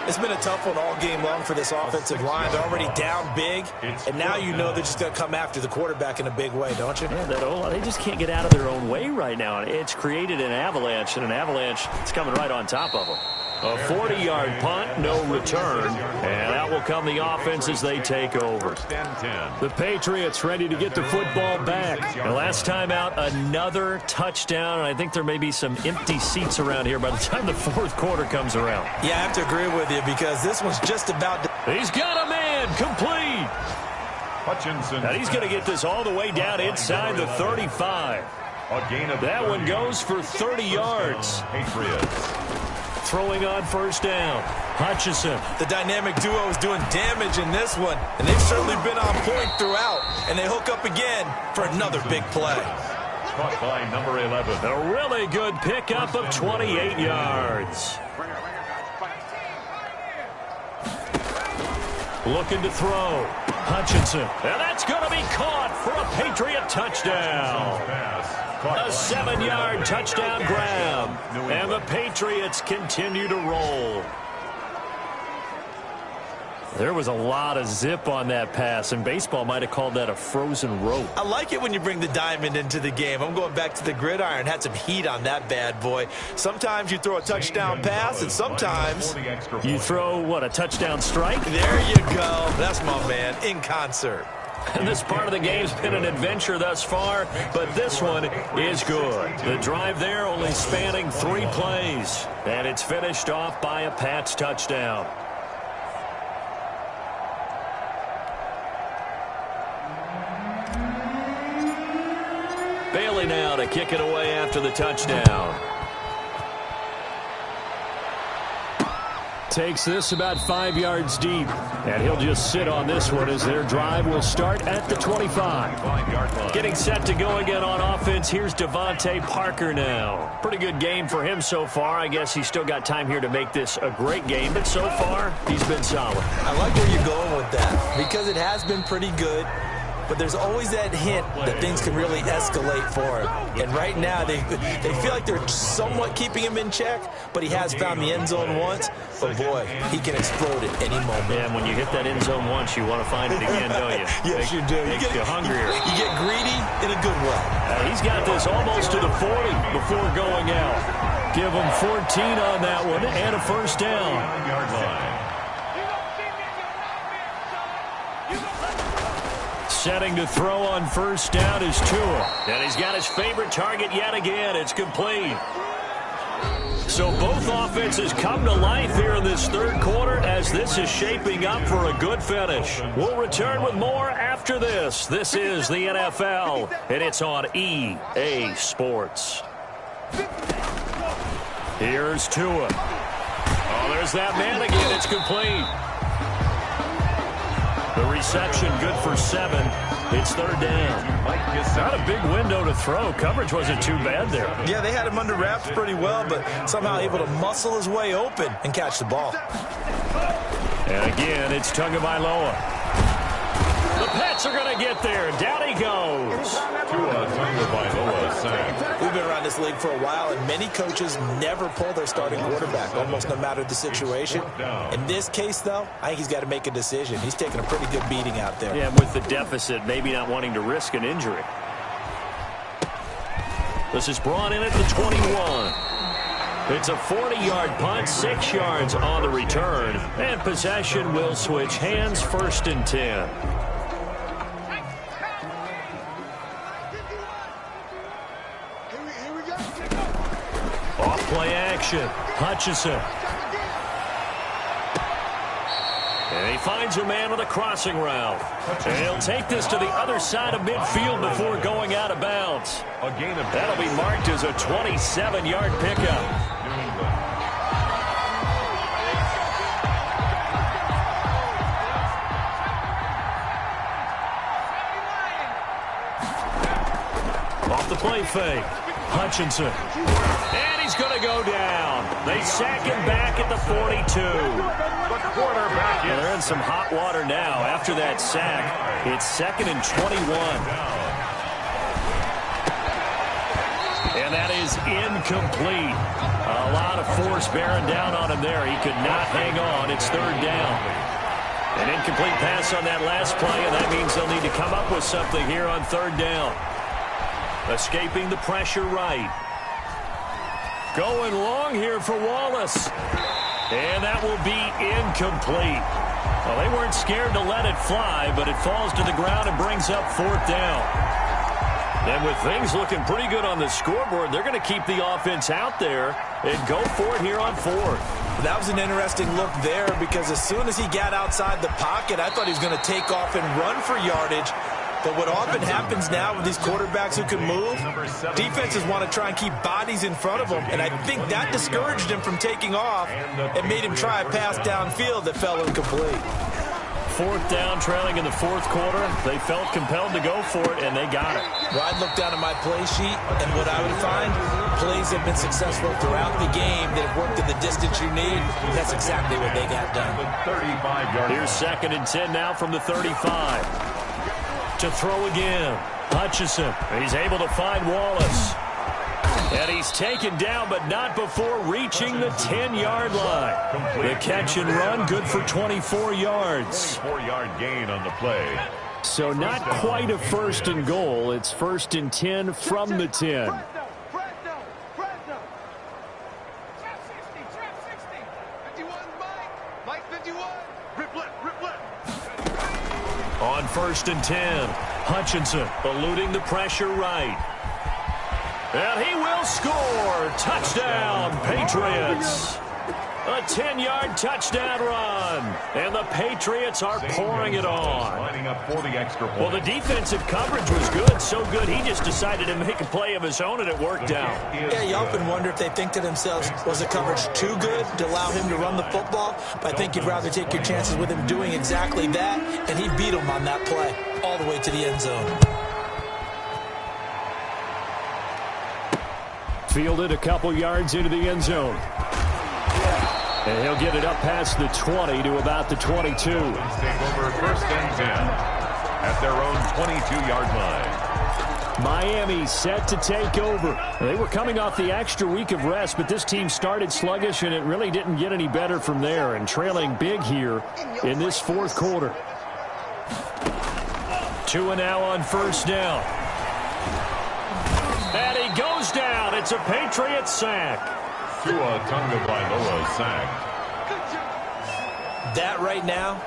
It's been a tough one all game long for this offensive line. They're already down big, and now you know they're just going to come after the quarterback in a big way, don't you?
Yeah, they just can't get out of their own way right now. It's created an avalanche, and an avalanche is coming right on top of them.
A 40-yard punt, no return. And that will come the offense as they take over. The Patriots ready to get the football back. The last time out, another touchdown. And I think there may be some empty seats around here by the time the fourth quarter comes around.
Yeah, I have to agree with you because this one's just about to...
He's got a man, complete.
Hutchinson.
And he's going to get this all the way down inside the 35. That one goes for 30 yards.
Patriots.
Throwing on first down. Hutchinson.
The dynamic duo is doing damage in this one, and they've certainly been on point throughout, and they hook up again for another big play.
Caught by number 11.
A really good pickup of 28 yards. Looking to throw. Hutchinson. And that's going to be caught for a Patriot touchdown. A 7-yard touchdown grab. And the Patriots continue to roll. There was a lot of zip on that pass, and baseball might have called that a frozen rope.
I like it when you bring the diamond into the game. I'm going back to the gridiron. Had some heat on that bad boy. Sometimes you throw a touchdown pass, and sometimes
you throw, what, a touchdown strike?
There you go. That's my man, in concert.
And this part of the game's been an adventure thus far, but this one is good. The drive there only spanning 3 plays, and it's finished off by a Pats touchdown. Bailey now to kick it away after the touchdown. Takes this about 5 yards deep, and he'll just sit on this one as their drive will start at the 25. Getting set to go again on offense, here's Devontae Parker now. Pretty good game for him so far. I guess he's still got time here to make this a great game, but so far, he's been solid.
I like where you're going with that, because it has been pretty good. But there's always that hint that things can really escalate for him. And right now, they feel like they're somewhat keeping him in check, but he has found the end zone once. But, boy, he can explode at any moment.
And when you hit that end zone once, you want to find it again, don't you?
Yes, you do.
Makes you hungrier.
You get greedy in a good way.
He's got this almost to the 40 before going out. Give him 14 on that one and a first down. Setting to throw on first down is Tua. And he's got his favorite target yet again. It's complete. So both offenses come to life here in this third quarter as this is shaping up for a good finish. We'll return with more after this. This is the NFL, and it's on EA Sports. Here's Tua. Oh, there's that man again. It's complete. The reception good for 7. It's third down. Not a big window to throw. Coverage wasn't too bad there.
Yeah, they had him under wraps pretty well, but somehow able to muscle his way open and catch the ball.
And again, it's Tagovailoa. The Pats are going to get there. Down he goes.
Tagovailoa sack.
We've been around this league for a while, and many coaches never pull their starting quarterback, almost no matter the situation. In this case, though, I think he's got to make a decision. He's taking a pretty good beating out there.
Yeah, with the deficit, maybe not wanting to risk an injury. This is brought in at the 21. It's a 40-yard punt, 6 yards on the return, and possession will switch hands, 1st and 10. Off-play action. Hutchinson. And he finds a man with a crossing route. And he'll take this to the other side of midfield before going out of bounds. That'll be marked as a 27-yard pickup. Off the play fake. Hutchinson. And he's going to go down. They sack him back at the 42. Well, they're in some hot water now. After that sack, it's 2nd and 21. And that is incomplete. A lot of force bearing down on him there. He could not hang on. It's 3rd down. An incomplete pass on that last play, and that means they'll need to come up with something here on 3rd down. Escaping the pressure right. Going long here for Wallace. And that will be incomplete. Well, they weren't scared to let it fly, but it falls to the ground and brings up 4th down. And with things looking pretty good on the scoreboard, they're going to keep the offense out there and go for it here on 4th.
That was an interesting look there because as soon as he got outside the pocket, I thought he was going to take off and run for yardage. But what often happens now with these quarterbacks who can move, defenses want to try and keep bodies in front of them, and I think that discouraged him from taking off and made him try a pass downfield that fell incomplete.
4th down, trailing in the 4th quarter. They felt compelled to go for it, and they got it.
Well, I'd look down at my play sheet, and what I would find, plays have been successful throughout the game that have worked at the distance you need. That's exactly what they got done.
Here's 2nd and 10 now from the 35. To throw again. Hutchinson. He's able to find Wallace. And he's taken down, but not before reaching the 10-yard line. The catch and run, good for 24 yards.
24-yard gain on the play.
So not quite a 1st and goal. It's 1st and 10 from the 10. On 1st and 10, Hutchinson eluding the pressure right. And he will score. Touchdown, Patriots. A 10-yard touchdown run. And the Patriots are pouring it on.
Lining up for the extra point.
Well, the defensive coverage was good, so good he just decided to make a play of his own, and it worked out.
Yeah, you often wonder if they think to themselves, was the coverage too good to allow him to run the football? But I think you'd rather take your chances with him doing exactly that, and he beat him on that play all the way to the end zone.
Fielded a couple yards into the end zone. And he'll get it up past the 20 to about the 22.
Take over 1st and 10 at their own 22-yard line.
Miami set to take over. They were coming off the extra week of rest, but this team started sluggish, and it really didn't get any better from there, and trailing big here in this 4th quarter. 2 now on 1st down. And he goes down. It's a Patriot sack.
Tua Tagovailoa sacked.
That right now,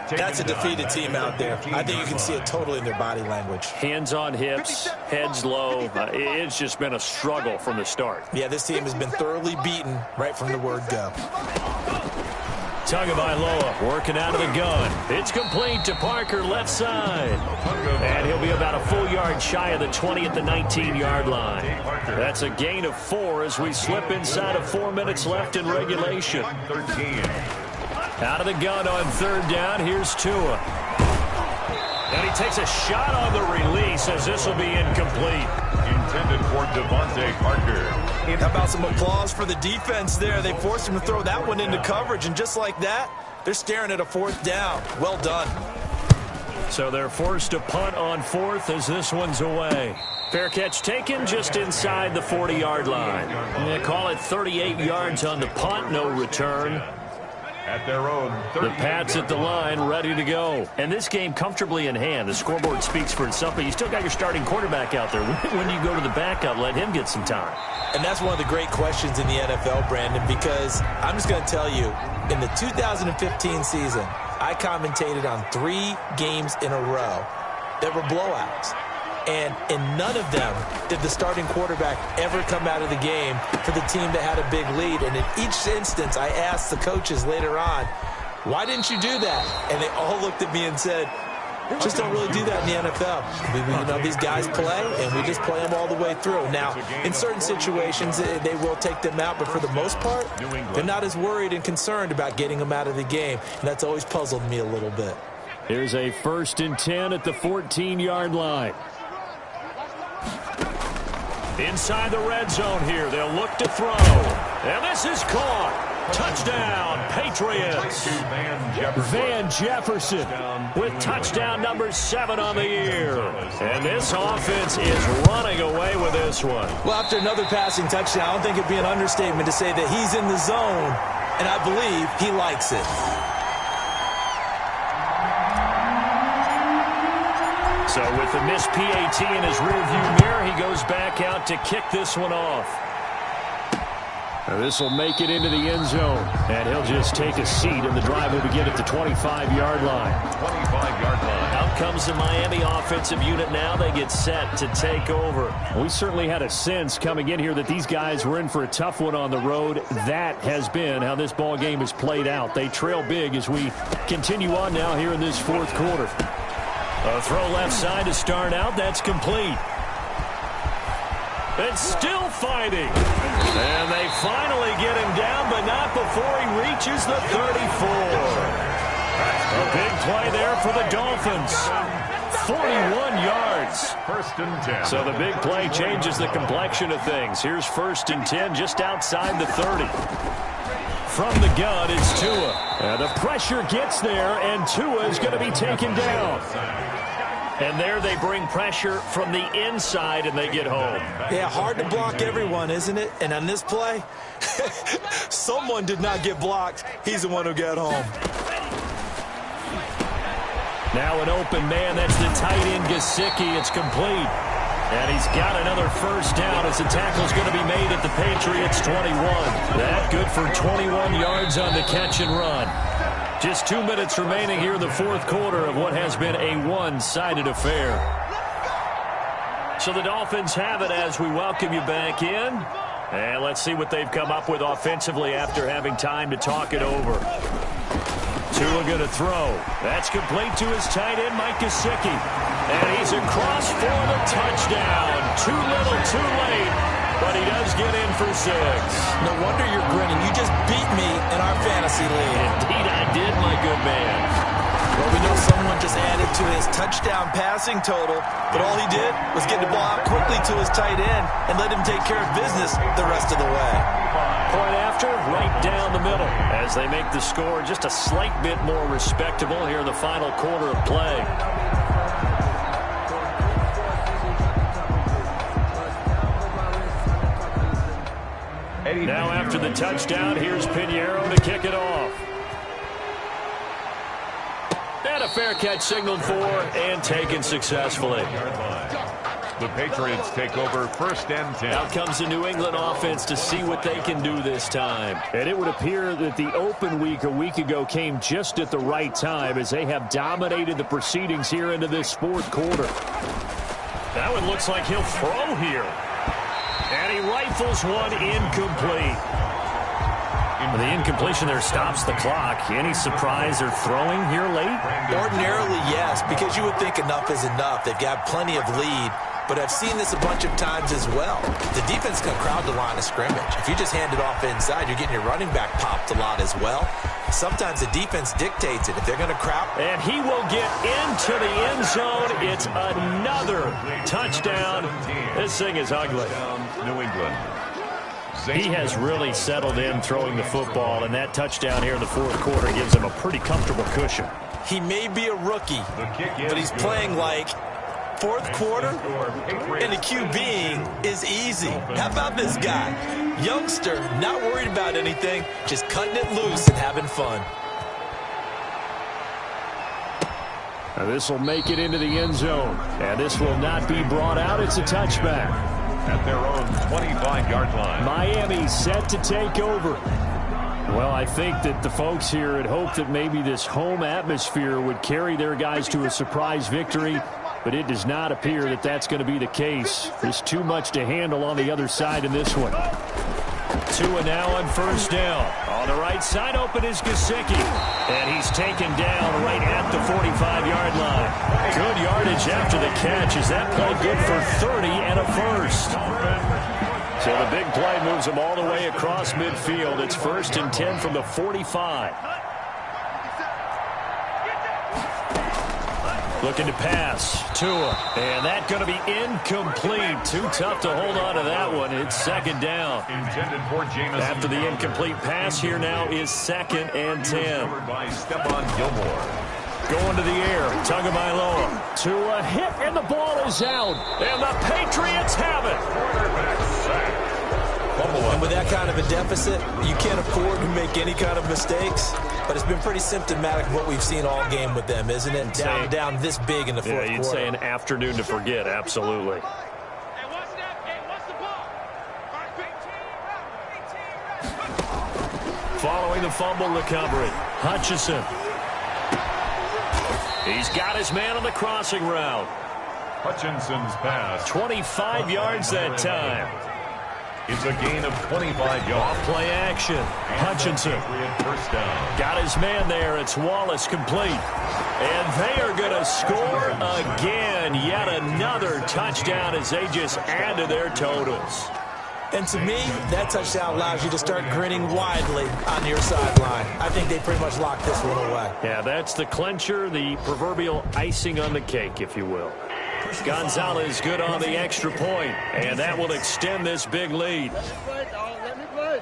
that's a defeated team out there. I think you can see it totally in their body language.
Hands on hips, heads low. It's just been a struggle from the start.
Yeah, this team has been thoroughly beaten right from the word go.
Tagovailoa working out of the gun. It's complete to Parker, left side. And he'll be about a full yard shy of the 20 at the 19-yard line. That's a gain of 4 as we slip inside of 4 minutes left in regulation.
13.
Out of the gun on 3rd down, here's Tua. And he takes a shot on the release as this will be incomplete.
Intended for Devontae Parker.
How about some applause for the defense there? They forced him to throw that one into coverage, and just like that, they're staring at a 4th down. Well done.
So they're forced to punt on 4th as this one's away. Fair catch taken just inside the 40-yard line. They call it 38 yards on the punt, no return.
At their own 30.
The Pats at the line, ready to go. And this game comfortably in hand. The scoreboard speaks for itself, but you still got your starting quarterback out there. When do you go to the backup, let him get some time?
And that's one of the great questions in the NFL, Brandon, because I'm just going to tell you, in the 2015 season, I commentated on 3 games in a row that were blowouts. And in none of them did the starting quarterback ever come out of the game for the team that had a big lead. And in each instance, I asked the coaches later on, why didn't you do that? And they all looked at me and said, just don't really do that in the NFL. These guys play, and we just play them all the way through. Now, in certain situations, they will take them out, but for the most part, they're not as worried and concerned about getting them out of the game. And that's always puzzled me a little bit.
Here's a 1st and 10 at the 14-yard line. Inside the red zone here, they'll look to throw. And this is caught. Touchdown, Patriots. Van Jefferson with touchdown number 7 on the year. And this offense is running away with this one.
Well, after another passing touchdown, I don't think it'd be an understatement to say that he's in the zone, and I believe he likes it.
So with the missed PAT in his rearview mirror, he goes back out to kick this one off.
This will make it into the end zone, and he'll just take a seat, and the drive will begin at the 25-yard line.
25-yard line.
Out comes the Miami offensive unit now. They get set to take over.
We certainly had a sense coming in here that these guys were in for a tough one on the road. That has been how this ball game has played out. They trail big as we continue on now here in this fourth quarter.
A throw left side to start out. That's complete. It's still fighting. And they finally get him down, but not before he reaches the 34. A big play there for the Dolphins. 41 yards.
First and 10.
So the big play changes the complexion of things. Here's first and 10 just outside the 30. From the gun, it's Tua. And the pressure gets there, and Tua is going to be taken down. And there they bring pressure from the inside, and they get home.
Yeah, hard to block everyone, isn't it? And on this play, someone did not get blocked. He's the one who got home.
Now an open man. That's the tight end, Gesicki. It's complete. And he's got another first down as the tackle's going to be made at the Patriots' 21. That good for 21 yards on the catch and run. Just 2 minutes remaining here in the fourth quarter of what has been a one-sided affair. So the Dolphins have it as we welcome you back in. And let's see what they've come up with offensively after having time to talk it over. Tua going to throw. That's complete to his tight end, Mike Gesicki. And he's across for the touchdown. Too little, too late. But he does get in for 6.
No wonder you're grinning. You just beat me in our fantasy league.
Indeed I did, my good man.
Well, we know someone just added to his touchdown passing total, but all he did was get the ball out quickly to his tight end and let him take care of business the rest of the way.
Point after, right down the middle, as they make the score just a slight bit more respectable here in the final quarter of play. Now after the touchdown, here's Pinheiro to kick it off. And a fair catch signaled for and taken successfully.
The Patriots take over first and 10.
Out comes the New England offense to see what they can do this time.
And it would appear that the open week a week ago came just at the right time as they have dominated the proceedings here into this fourth quarter.
That one looks like he'll throw here. And he rifles one incomplete. The incompletion there stops the clock. Any surprise they're throwing here late?
Ordinarily, yes, because you would think enough is enough. They've got plenty of lead, but I've seen this a bunch of times as well. The defense can crowd the line of scrimmage. If you just hand it off inside, you're getting your running back popped a lot as well. Sometimes the defense dictates it. If they're going to crowd.
And he will get into the end zone. It's another touchdown. This thing is ugly.
New England.
He has really settled in throwing the football, and that touchdown here in the fourth quarter gives him a pretty comfortable cushion.
He may be a rookie, but he's playing like fourth quarter, and the QBing is easy. How about this guy? Youngster, not worried about anything, just cutting it loose and having fun.
Now this will make it into the end zone, and this will not be brought out. It's a touchback.
At their own 25-yard line.
Miami set to take over. Well, I think that the folks here had hoped that maybe this home atmosphere would carry their guys to a surprise victory, but it does not appear that that's going to be the case. There's too much to handle on the other side in this one.
Tua now on first down. On the right side, open is Gesicki. And he's taken down right at the 45-yard line. Good yardage after the catch. Is that play good for 30 and a first? So the big play moves him all the way across midfield. It's first and 10 from the 45. Looking to pass. Tua. And that's going to be incomplete. Too tough to hold on to that one. It's second down.
Intended for Jameson.
After the incomplete pass, here now is second and 10.
By Stephon Gilmore.
Going to the air. Tagovailoa. Tua hit, and the ball is out. And the Patriots have it.
Quarterback sack.
And with that kind of a deficit, you can't afford to make any kind of mistakes. But it's been pretty symptomatic of what we've seen all game with them, isn't it? Down this big in the fourth quarter.
Yeah, you'd say an afternoon to forget, absolutely. the fumble recovery. Hutchinson. He's got his man on the crossing route.
Hutchinson's pass.
25 yards that time.
It's a gain of 25 yards.
Off-play action. Hutchinson.
First down.
Got his man there. It's Wallace complete. And they are going to score again. Yet another touchdown as they just add to their totals.
And to me, that touchdown allows you to start grinning widely on your sideline. I think they pretty much locked this one away.
Yeah, that's the clincher, the proverbial icing on the cake, if you will. Gonzalez good on the extra point, and that will extend this big lead.
Let me play.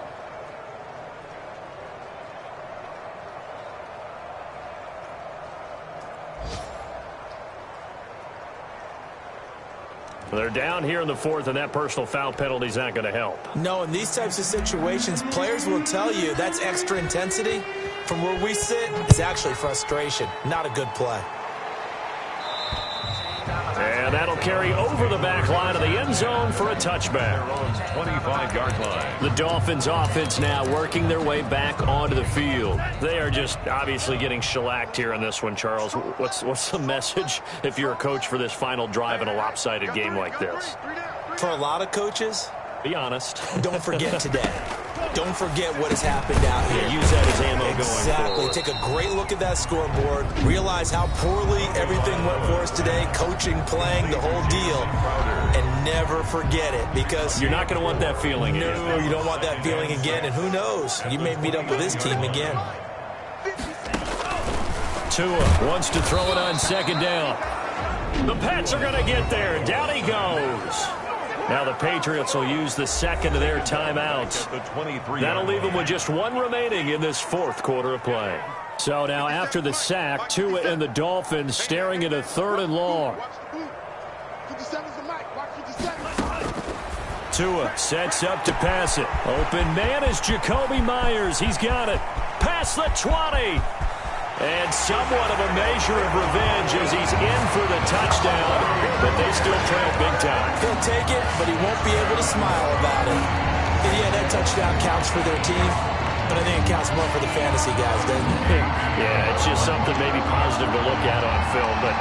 They're down here in the fourth, and that personal foul penalty is not going to help.
No, in these types of situations, players will tell you that's extra intensity. From where we sit, it's actually frustration. Not a good play.
And that'll carry over the back line of the end zone for a touchback.
25-yard line.
The Dolphins offense now working their way back onto the field. They are just obviously getting shellacked here in this one, Charles. What's the message if you're a coach for this final drive in a lopsided game like this?
For a lot of coaches,
be honest.
Don't forget today. Don't forget what has happened out here.
Yeah, use that as ammo going
Exactly.
forward.
Take a great look at that scoreboard. Realize how poorly everything went for us today. Coaching, playing, the whole deal. And never forget it, because
you're not going to want that feeling again.
No, you don't want that feeling again. And who knows? You may meet up with this team again.
Tua wants to throw it on second down. The Pats are going to get there. Down he goes. Now the Patriots will use the second of their timeouts. That'll leave them with just one remaining in this fourth quarter of play. So now after the sack, Tua and the Dolphins staring at a third and long. Tua sets up to pass it. Open man is Jacoby Myers. He's got it. Past the 20. And somewhat of a measure of revenge as he's in for the touchdown, but they still trail big time.
He'll take it, but he won't be able to smile about it. And yeah, that touchdown counts for their team, but I think it counts more for the fantasy guys, doesn't it?
Yeah, it's just something maybe positive to look at on film, but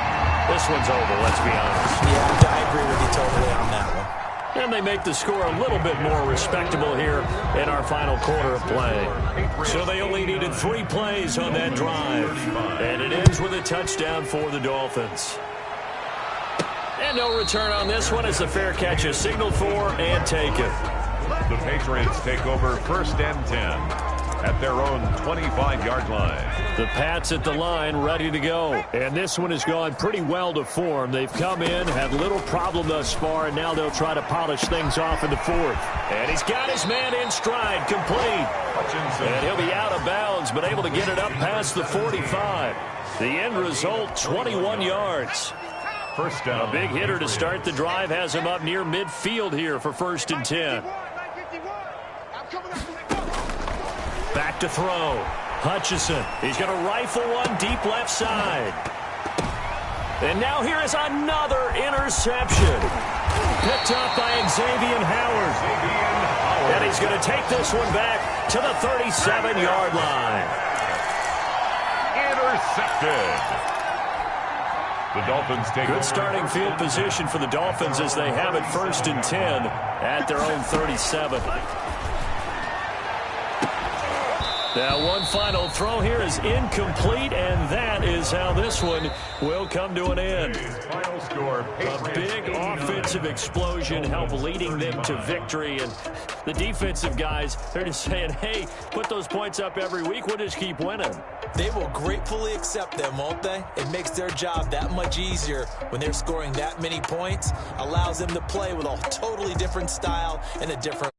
this one's over, let's be honest.
Yeah, I agree with you totally on that one.
And they make the score a little bit more respectable here in our final quarter of play. So they only needed 3 plays on that drive. And it ends with a touchdown for the Dolphins. And no return on this one as the fair catch is signaled for and taken.
The Patriots take over first and 10 at their own 25-yard line.
The Pats at the line ready to go. And this one has gone pretty well to form. They've come in, had little problem thus far, and now they'll try to polish things off in the fourth. And he's got his man in stride, complete.
Hutchinson.
And he'll be out of bounds, but able to get it up past the 45. The end result, 21 yards.
First down.
A big hitter to start the drive has him up near midfield here for first and 10. Back to throw. Hutchinson. He's going to rifle one deep left side. And now here is another interception. Picked up by Xavier Howard. And he's going to take this one back to the 37-yard line.
Intercepted. The Dolphins take
Good starting field position for the Dolphins as they have it first and 10 at their own 37. Now one final throw here is incomplete, and that is how this one will come to an end.
Final score.
A big offensive explosion helped leading them to victory, and the defensive guys, they're just saying, hey, put those points up every week, we'll just keep winning.
They will gratefully accept them, won't they? It makes their job that much easier when they're scoring that many points. Allows them to play with a totally different style and a different